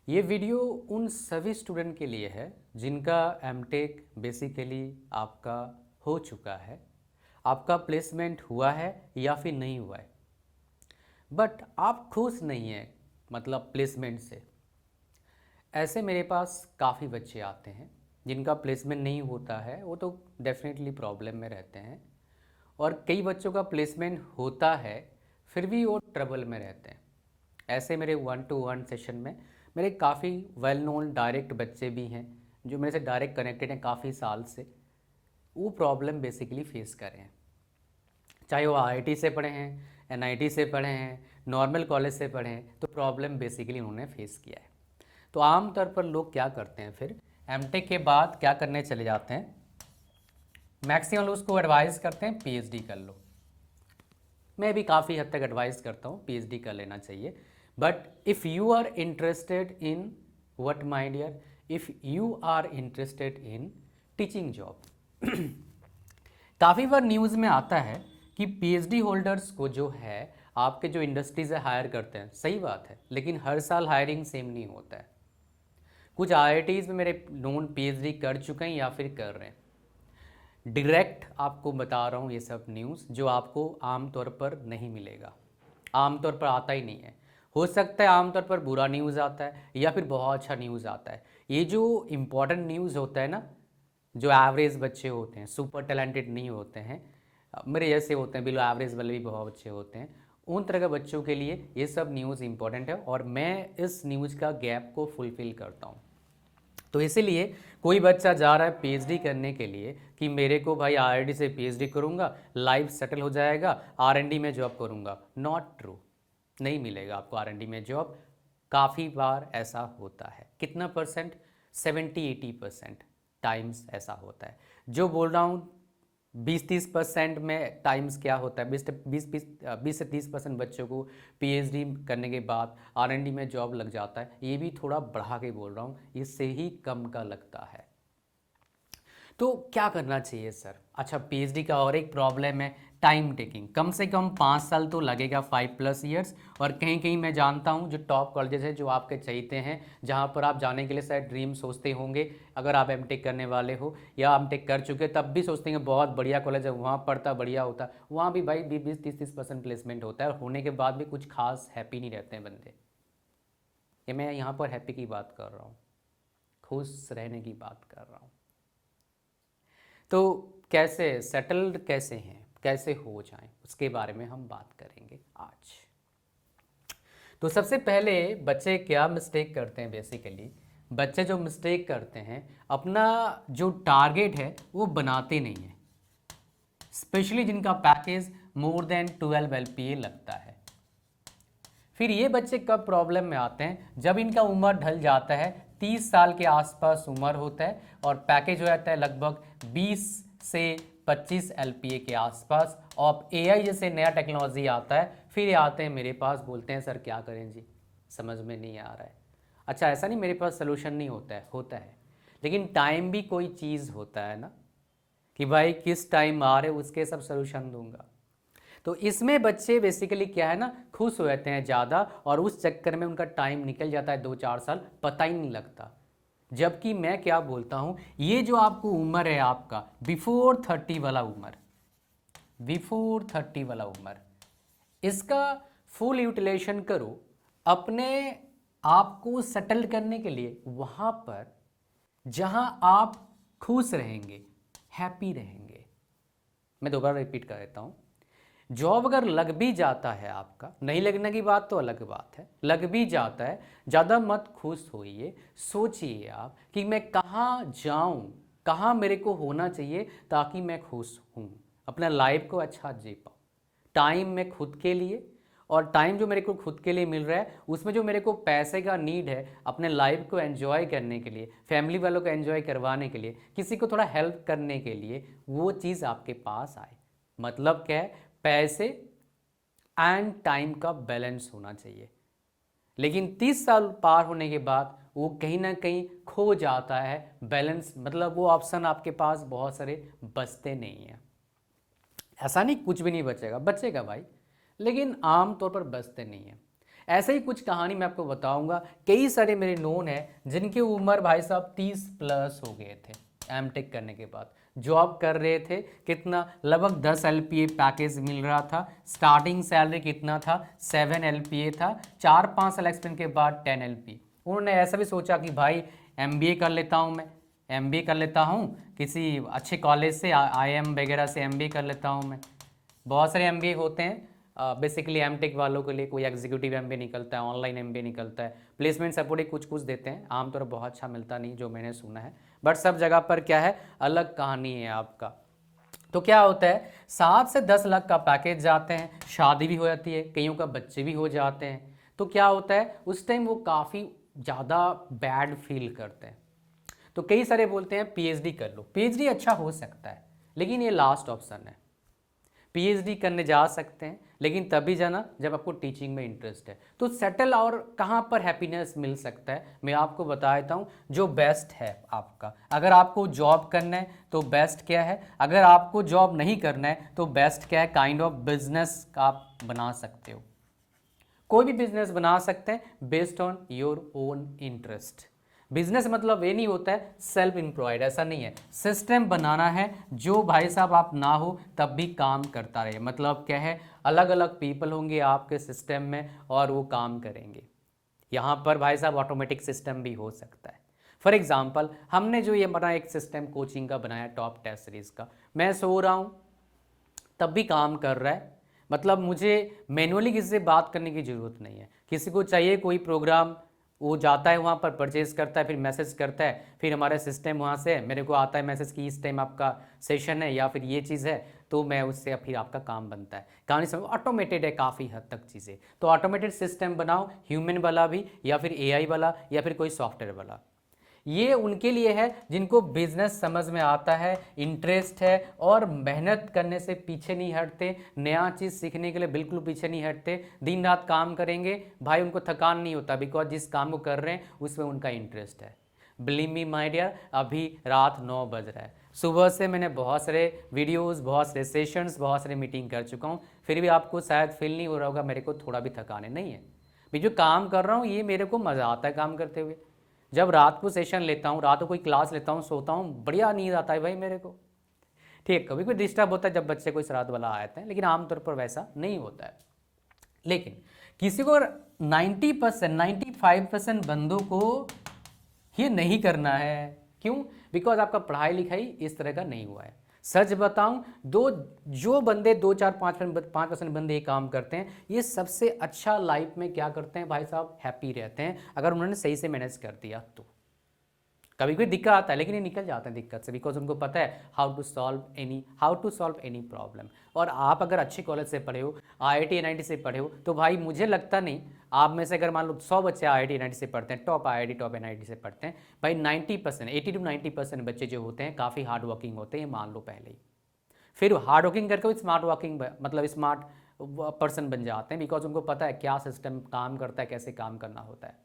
ये वीडियो उन सभी स्टूडेंट के लिए है जिनका एमटेक बेसिकली आपका हो चुका है, आपका प्लेसमेंट हुआ है या फिर नहीं हुआ है, बट आप खुश नहीं हैं मतलब प्लेसमेंट से। ऐसे मेरे पास काफ़ी बच्चे आते हैं जिनका प्लेसमेंट नहीं होता है, वो तो डेफिनेटली प्रॉब्लम में रहते हैं। और कई बच्चों का प्लेसमेंट होता है फिर भी वो ट्रबल में रहते हैं। ऐसे मेरे 1-to-1 सेशन में मेरे काफ़ी वेल नोन डायरेक्ट बच्चे भी हैं जो मेरे से डायरेक्ट कनेक्टेड हैं काफ़ी साल से। वो प्रॉब्लम बेसिकली फेस कर रहे हैं, चाहे वो आईआईटी से पढ़े हैं, एनआईटी से पढ़े हैं, नॉर्मल कॉलेज से पढ़े हैं, तो प्रॉब्लम बेसिकली उन्होंने फेस किया है। तो आमतौर पर लोग क्या करते हैं, फिर एमटेक के बाद क्या करने चले जाते हैं, मैक्सिमम लोग उसको एडवाइस करते हैं पीएचडी कर लो। मैं भी काफ़ी हद तक एडवाइस करता हूँ पीएचडी कर लेना चाहिए। But if you are interested in what my dear, if you are interested in teaching job, काफ़ी बार न्यूज़ में आता है कि पीएचडी होल्डर्स को जो है आपके जो इंडस्ट्री से हायर करते हैं, सही बात है, लेकिन हर साल हायरिंग सेम नहीं होता है। कुछ आईआईटीज़ में मेरे नोन पीएचडी कर चुके हैं या फिर कर रहे हैं। डायरेक्ट आपको बता रहा हूँ ये सब न्यूज़ जो आपको आमतौर पर नहीं मिलेगा, आमतौर पर आता ही नहीं है। हो सकता है आमतौर पर बुरा न्यूज़ आता है या फिर बहुत अच्छा न्यूज़ आता है। ये जो इम्पोर्टेंट न्यूज़ होता है ना, जो एवरेज बच्चे होते हैं, सुपर टैलेंटेड नहीं होते हैं, मेरे जैसे होते हैं, बिलो एवरेज वाले भी बहुत अच्छे होते हैं, उन तरह के बच्चों के लिए ये सब न्यूज़ इंपॉर्टेंट है और मैं इस न्यूज़ का गैप को फुलफ़िल करता हूँ। तो इसीलिए कोई बच्चा जा रहा है पीएचडी करने के लिए कि मेरे को भाई आईआईटी से पीएचडी करूँगा, लाइफ सेटल हो जाएगा, आरएनडी में जॉब करूँगा, नॉट ट्रू। नहीं मिलेगा आपको आरएनडी में जॉब। काफ़ी बार ऐसा होता है, कितना परसेंट, 70-80% टाइम्स ऐसा होता है। जो बोल रहा हूँ 20-30% में टाइम्स क्या होता है, 20 से 30% बच्चों को पीएचडी करने के बाद आरएनडी में जॉब लग जाता है। ये भी थोड़ा बढ़ा के बोल रहा हूँ, इससे ही कम का लगता है। तो क्या करना चाहिए सर? अच्छा, पीएचडी का और एक प्रॉब्लम है टाइम टेकिंग। कम से कम 5 साल तो लगेगा, 5+ ईयर्स। और कहीं कहीं मैं जानता हूँ जो टॉप कॉलेजेस हैं जो आपके चाहते हैं, जहाँ पर आप जाने के लिए शायद ड्रीम सोचते होंगे, अगर आप एमटेक करने वाले हो या एमटेक कर चुके तब भी सोचते हैं बहुत बढ़िया कॉलेज है, वहाँ पढ़ता बढ़िया होता। वहाँ भी भाई 20-30% प्लेसमेंट होता है और होने के बाद भी कुछ खास हैप्पी नहीं रहते हैं बंदे। ये मैं यहाँ पर हैप्पी की बात कर रहा हूँ, खुश रहने की बात कर रहा हूँ। तो कैसे सेटल्ड कैसे हैं, कैसे हो जाएं, उसके बारे में हम बात करेंगे आज। तो सबसे पहले बच्चे क्या मिस्टेक करते हैं, बेसिकली बच्चे जो मिस्टेक करते हैं अपना जो टारगेट है वो बनाते नहीं हैं, स्पेशली जिनका पैकेज मोर देन 12 LPA लगता है। फिर ये बच्चे कब प्रॉब्लम में आते हैं, जब इनका उम्र ढल जाता है, 30 साल के आसपास उम्र होता है और पैकेज हो जाता है लगभग 20 से 25 LPA के आसपास। और एआई जैसे नया टेक्नोलॉजी आता है, फिर ये आते हैं मेरे पास, बोलते हैं सर क्या करें जी, समझ में नहीं आ रहा है। अच्छा, ऐसा नहीं मेरे पास सोल्यूशन नहीं होता है, होता है, लेकिन टाइम भी कोई चीज़ होता है ना, कि भाई किस टाइम आ रहे उसके सब सोल्यूशन दूंगा। तो इसमें बच्चे बेसिकली क्या है ना, खुश हो जाते हैं ज़्यादा और उस चक्कर में उनका टाइम निकल जाता है 2-4 साल, पता ही नहीं लगता। जबकि मैं क्या बोलता हूँ, ये जो आपको उम्र है आपका बिफोर 30 वाला उम्र, बिफोर 30 वाला उम्र, इसका फुल यूटिलाइजेशन करो अपने आप को सेटल करने के लिए, वहाँ पर जहाँ आप खुश रहेंगे, हैप्पी रहेंगे। मैं दोबारा रिपीट कर देता हूँ, जॉब अगर लग भी जाता है, आपका नहीं लगने की बात तो अलग बात है, लग भी जाता है, ज़्यादा मत खुश होइए। सोचिए आप कि मैं कहाँ जाऊँ, कहाँ मेरे को होना चाहिए ताकि मैं खुश हूँ, अपना लाइफ को अच्छा जी पाऊँ। टाइम में खुद के लिए, और टाइम जो मेरे को खुद के लिए मिल रहा है उसमें जो मेरे को पैसे का नीड है अपने लाइफ को एंजॉय करने के लिए, फैमिली वालों को एंजॉय करवाने के लिए, किसी को थोड़ा हेल्प करने के लिए, वो चीज़ आपके पास आए। मतलब क्या है, पैसे एंड टाइम का बैलेंस होना चाहिए। लेकिन 30 साल पार होने के बाद वो कहीं ना कहीं खो जाता है बैलेंस, मतलब वो ऑप्शन आपके पास बहुत सारे बचते नहीं हैं। ऐसा नहीं कुछ भी नहीं बचेगा, बचेगा भाई, लेकिन आम तौर पर बचते नहीं हैं। ऐसे ही कुछ कहानी मैं आपको बताऊंगा। कई सारे मेरे नोन हैं जिनकी उम्र भाई साहब 30 प्लस हो गए थे, एमटेक करने के बाद जॉब कर रहे थे, कितना लगभग 10 LPA पैकेज मिल रहा था, स्टार्टिंग सैलरी कितना था 7 LPA था, 4-5 साल एक्सपीरियंस के बाद 10 LPA। उन्होंने ऐसा भी सोचा कि भाई MBA कर लेता हूँ, मैं MBA कर लेता हूँ किसी अच्छे कॉलेज से, IIM वगैरह से MBA कर लेता हूँ मैं। बहुत सारे MBA होते हैं बेसिकली एमटेक वालों के लिए, कोई एग्जीक्यूटिव MBA निकलता है, ऑनलाइन MBA निकलता है, प्लेसमेंट सपोर्ट ही कुछ कुछ देते हैं, आमतौर पर बहुत अच्छा मिलता नहीं जो मैंने सुना है, बट सब जगह पर क्या है अलग कहानी है आपका। तो क्या होता है 7 से 10 लाख का पैकेज जाते हैं, शादी भी हो जाती है, कईयों का बच्चे भी हो जाते हैं, तो क्या होता है उस टाइम वो काफ़ी ज़्यादा बैड फील करते हैं। तो कई सारे बोलते हैं PhD कर लो, PhD अच्छा हो सकता है लेकिन ये लास्ट ऑप्शन है। PhD करने जा सकते हैं लेकिन तभी जाना जब आपको टीचिंग में इंटरेस्ट है। तो सेटल और कहाँ पर हैप्पीनेस मिल सकता है मैं आपको बता देता हूँ, जो बेस्ट है आपका। अगर आपको जॉब करना है तो बेस्ट क्या है, अगर आपको जॉब नहीं करना है तो बेस्ट क्या है, काइंड ऑफ बिजनेस आप बना सकते हो, कोई भी बिजनेस बना सकते हैं based on your own interest. Business मतलब ये नहीं होता है सेल्फ एम्प्लॉयड, ऐसा नहीं है, सिस्टम बनाना है जो भाई साहब आप ना हो तब भी काम करता रहे। मतलब क्या है, अलग अलग पीपल होंगे आपके सिस्टम में और वो काम करेंगे। यहाँ पर भाई साहब ऑटोमेटिक सिस्टम भी हो सकता है। फॉर एग्जाम्पल हमने जो ये बना एक सिस्टम कोचिंग का बनाया टॉप टेस्ट सीरीज का, मैं सो रहा हूँ तब भी काम कर रहा है, मतलब मुझे मैनुअली किसी से बात करने की ज़रूरत नहीं है। किसी को चाहिए कोई प्रोग्राम, वो जाता है वहाँ पर परचेज करता है, फिर मैसेज करता है, फिर हमारा सिस्टम वहाँ से मेरे को आता है मैसेज कि इस टाइम आपका सेशन है या फिर ये चीज़ है, तो मैं उससे फिर आपका काम बनता है। कहानी समझ, ऑटोमेटेड है काफ़ी हद तक चीज़ें। तो ऑटोमेटेड सिस्टम बनाओ, ह्यूमन वाला भी या फिर AI वाला या फिर कोई सॉफ्टवेयर वाला। ये उनके लिए है जिनको बिजनेस समझ में आता है, इंटरेस्ट है और मेहनत करने से पीछे नहीं हटते, नया चीज़ सीखने के लिए बिल्कुल पीछे नहीं हटते, दिन रात काम करेंगे भाई, उनको थकान नहीं होता, बिकॉज जिस काम को कर रहे हैं उसमें उनका इंटरेस्ट है। बिलीव मी माय डियर, अभी रात 9 बज रहा है, सुबह से मैंने बहुत सारे वीडियोस, बहुत सारे सेशंस, बहुत सारे मीटिंग कर चुका हूँ, फिर भी आपको शायद फील नहीं हो रहा होगा मेरे को थोड़ा भी थकान नहीं है। मैं जो काम कर रहा हूँ ये मेरे को मज़ा आता है काम करते हुए। जब रात को सेशन लेता हूँ, रात को कोई क्लास लेता हूँ, सोता हूँ, बढ़िया नींद आता है भाई मेरे को। ठीक, कभी कोई डिस्टर्ब होता है जब बच्चे कोई शरारत वाला आते हैं, लेकिन आमतौर पर वैसा नहीं होता है। लेकिन किसी को 90%, 95% बंदों को ये नहीं करना है। क्यों? बिकॉज आपका पढ़ाई लिखाई इस तरह का नहीं हुआ है। सच बताऊं, जो बंदे 2-4-5% बंदे ये काम करते हैं, ये सबसे अच्छा लाइफ में क्या करते हैं भाई साहब, हैप्पी रहते हैं अगर उन्होंने सही से मैनेज कर दिया तो। कभी कोई दिक्कत आता है लेकिन ये निकल जाते हैं दिक्कत से, बिकॉज उनको पता है how to solve any problem. और आप अगर अच्छे कॉलेज से पढ़े हो, IIT NIT से पढ़े हो, तो भाई मुझे लगता नहीं आप में से अगर मान लो 100 बच्चे IIT NIT से पढ़ते हैं, टॉप IIT टॉप NIT से पढ़ते हैं, भाई 90%, 80-90% बच्चे जो होते हैं काफ़ी हार्ड वर्किंग होते हैं, ये मान लो पहले ही। फिर हार्ड वर्किंग करके वो स्मार्ट वर्किंग मतलब स्मार्ट पर्सन बन जाते हैं, बिकॉज उनको पता है क्या सिस्टम काम करता है, कैसे काम करना होता है।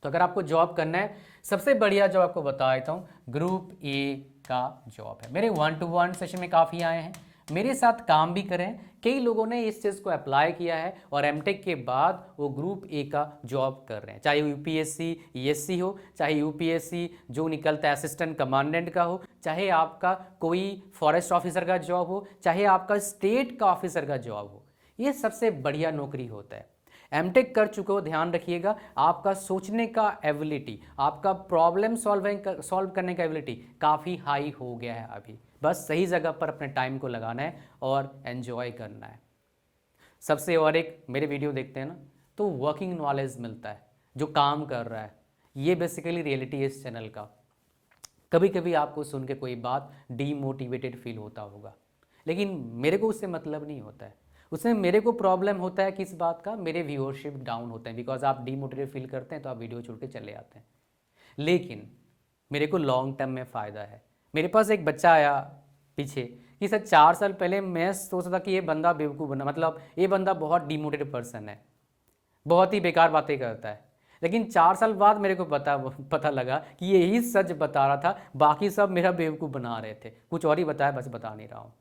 तो अगर आपको जॉब करना है, सबसे बढ़िया जॉब आपको बता देता हूँ, ग्रुप A का जॉब है। मेरे 1-to-1 सेशन में काफ़ी आए हैं, मेरे साथ काम भी करें, कई लोगों ने इस चीज़ को अप्लाई किया है और एमटेक के बाद वो ग्रुप A का जॉब कर रहे हैं, चाहे UPSC ESC हो, चाहे UPSC जो निकलता है असिस्टेंट कमांडेंट का हो, चाहे आपका कोई फॉरेस्ट ऑफिसर का जॉब हो, चाहे आपका स्टेट का ऑफिसर का जॉब हो, ये सबसे बढ़िया नौकरी होता है। एमटेक कर चुके हो, ध्यान रखिएगा, आपका सोचने का एबिलिटी, आपका प्रॉब्लम सॉल्व करने का एबिलिटी काफ़ी हाई हो गया है अभी। बस सही जगह पर अपने टाइम को लगाना है और एन्जॉय करना है सबसे। और एक मेरे वीडियो देखते हैं ना, तो वर्किंग नॉलेज मिलता है, जो काम कर रहा है, ये बेसिकली रियलिटी है इस चैनल का। कभी कभी आपको सुन के कोई बात डीमोटिवेटेड फील होता होगा, लेकिन मेरे को उससे मतलब नहीं होता है। उसमें मेरे को प्रॉब्लम होता है किस बात का, मेरे व्यूअरशिप डाउन होते हैं, बिकॉज आप डीमोटिवेट फील करते हैं तो आप वीडियो छोड़ के चले आते हैं। लेकिन मेरे को लॉन्ग टर्म में फ़ायदा है। मेरे पास एक बच्चा आया पीछे कि सर 4 साल पहले मैं सोचता था कि ये बंदा बेवकूफ़ बना, मतलब ये बंदा बहुत डीमोटिवेटेड पर्सन है, बहुत ही बेकार बातें करता है। लेकिन 4 साल बाद मेरे को पता लगा कि यही सच बता रहा था, बाकी सब मेरा बेवकूफ़ बना रहे थे, कुछ और ही बताया, बस बता नहीं रहा हूँ।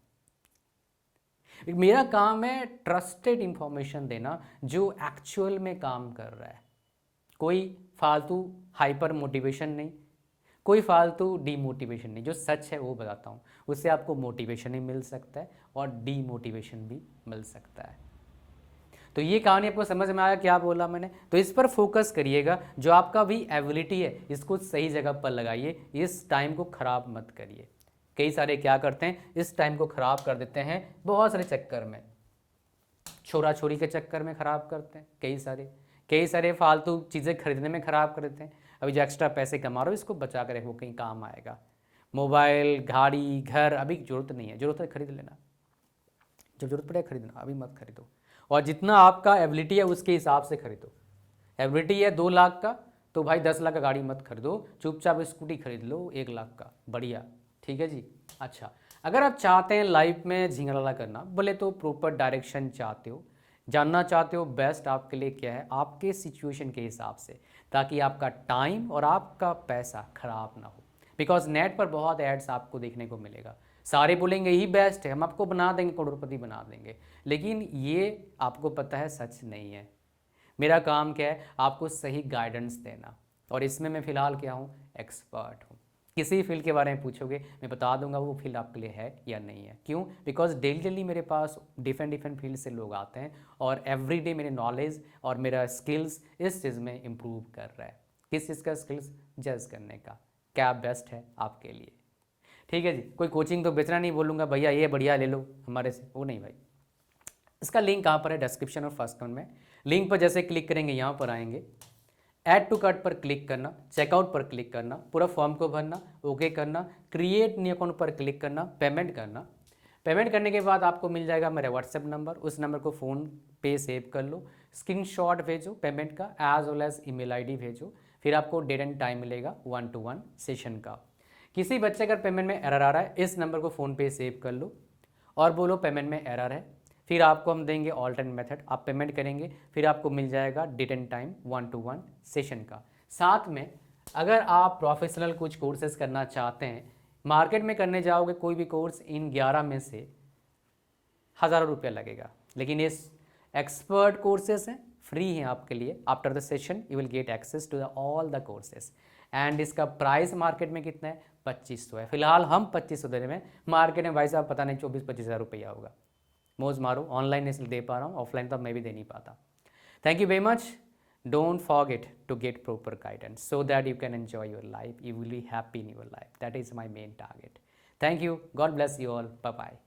मेरा काम है ट्रस्टेड इंफॉर्मेशन देना जो एक्चुअल में काम कर रहा है, कोई फालतू हाइपर मोटिवेशन नहीं, कोई फालतू डीमोटिवेशन नहीं, जो सच है वो बताता हूँ। उससे आपको मोटिवेशन भी मिल सकता है और डीमोटिवेशन भी मिल सकता है। तो ये कहानी आपको समझ में आया क्या बोला मैंने? तो इस पर फोकस करिएगा, जो आपका भी एबिलिटी है इसको सही जगह पर लगाइए, इस टाइम को ख़राब मत करिए। कई सारे क्या करते हैं, इस टाइम को ख़राब कर देते हैं बहुत सारे चक्कर में, छोरा छोरी के चक्कर में ख़राब करते हैं, कई सारे फालतू चीज़ें खरीदने में ख़राब कर देते हैं। अभी जो एक्स्ट्रा पैसे कमा रहे हो इसको बचा कर रखो, कहीं काम आएगा। मोबाइल, गाड़ी, घर अभी ज़रूरत नहीं है, ज़रूरत है खरीद लेना, जब ज़रूरत पड़े खरीदना, अभी मत खरीदो। और जितना आपका एबिलिटी है उसके हिसाब से खरीदो। एबिलिटी है 2 लाख का तो भाई 10 लाख का गाड़ी मत खरीदो, चुपचाप स्कूटी खरीद लो 1 लाख का, बढ़िया, ठीक है जी। अच्छा, अगर आप चाहते हैं लाइफ में झिंगलाला करना, बोले तो प्रॉपर डायरेक्शन चाहते हो, जानना चाहते हो बेस्ट आपके लिए क्या है, आपके सिचुएशन के हिसाब से, ताकि आपका टाइम और आपका पैसा खराब ना हो। बिकॉज नेट पर बहुत एड्स आपको देखने को मिलेगा, सारे बोलेंगे यही बेस्ट है, हम आपको बना देंगे, करोड़पति बना देंगे, लेकिन ये आपको पता है सच नहीं है। मेरा काम क्या है, आपको सही गाइडेंस देना, और इसमें मैं फ़िलहाल क्या हूँ, एक्सपर्ट हूँ। किसी फील्ड के बारे में पूछोगे मैं बता दूंगा वो फील्ड आपके लिए है या नहीं है। क्यों? बिकॉज डेली मेरे पास डिफरेंट फील्ड से लोग आते हैं और एवरीडे मेरे नॉलेज और मेरा स्किल्स इस चीज़ में इम्प्रूव कर रहा है। किस चीज़ का स्किल्स? जज करने का, क्या बेस्ट है आपके लिए, ठीक है जी। कोई कोचिंग तो बेचना नहीं, बोलूँगा भैया ये बढ़िया ले लो हमारे से, वो नहीं भाई। इसका लिंक कहाँ पर है? डिस्क्रिप्शन और फर्स्ट कमेंट में। लिंक पर जैसे क्लिक करेंगे यहाँ पर आएंगे, ऐड टू कार्ट पर क्लिक करना, चेकआउट पर क्लिक करना, पूरा फॉर्म को भरना, ओके करना, क्रिएट न्यू अकाउंट पर क्लिक करना, पेमेंट करना। पेमेंट करने के बाद आपको मिल जाएगा मेरा व्हाट्सएप नंबर, उस नंबर को फ़ोन पे सेव कर लो, स्क्रीनशॉट भेजो पेमेंट का, as well as email ID भेजो, फिर आपको डेट एंड टाइम मिलेगा 1-to-1 सेशन का। किसी बच्चे अगर पेमेंट में एरर आ रहा है, इस नंबर को फ़ोन पे सेव कर लो और बोलो पेमेंट में एरर है, फिर आपको हम देंगे ऑल्टरनेट मेथड, आप पेमेंट करेंगे, फिर आपको मिल जाएगा date and time 1-to-1 session का। साथ में अगर आप प्रोफेशनल कुछ कोर्सेज करना चाहते हैं, मार्केट में करने जाओगे कोई भी कोर्स, इन 11 में से हज़ारों रुपया लगेगा, लेकिन इस एक्सपर्ट कोर्सेज हैं, फ्री हैं आपके लिए। After the session you will get access to the all the courses, and इसका प्राइस मार्केट में कितना है? 2500 है। फिलहाल हम 2500 दे रहे हैं, मार्केट में भाई साहब पता नहीं 24-25 हज़ार रुपया होगा। मौज मारो, ऑनलाइन इसलिए दे पा रहा हूँ, ऑफलाइन तो मैं भी दे नहीं पाता। Thank you very much. Don't forget to get proper guidance so that you can enjoy your life, you will be happy in your life. That is my main target. Thank you. God bless you all. Bye bye.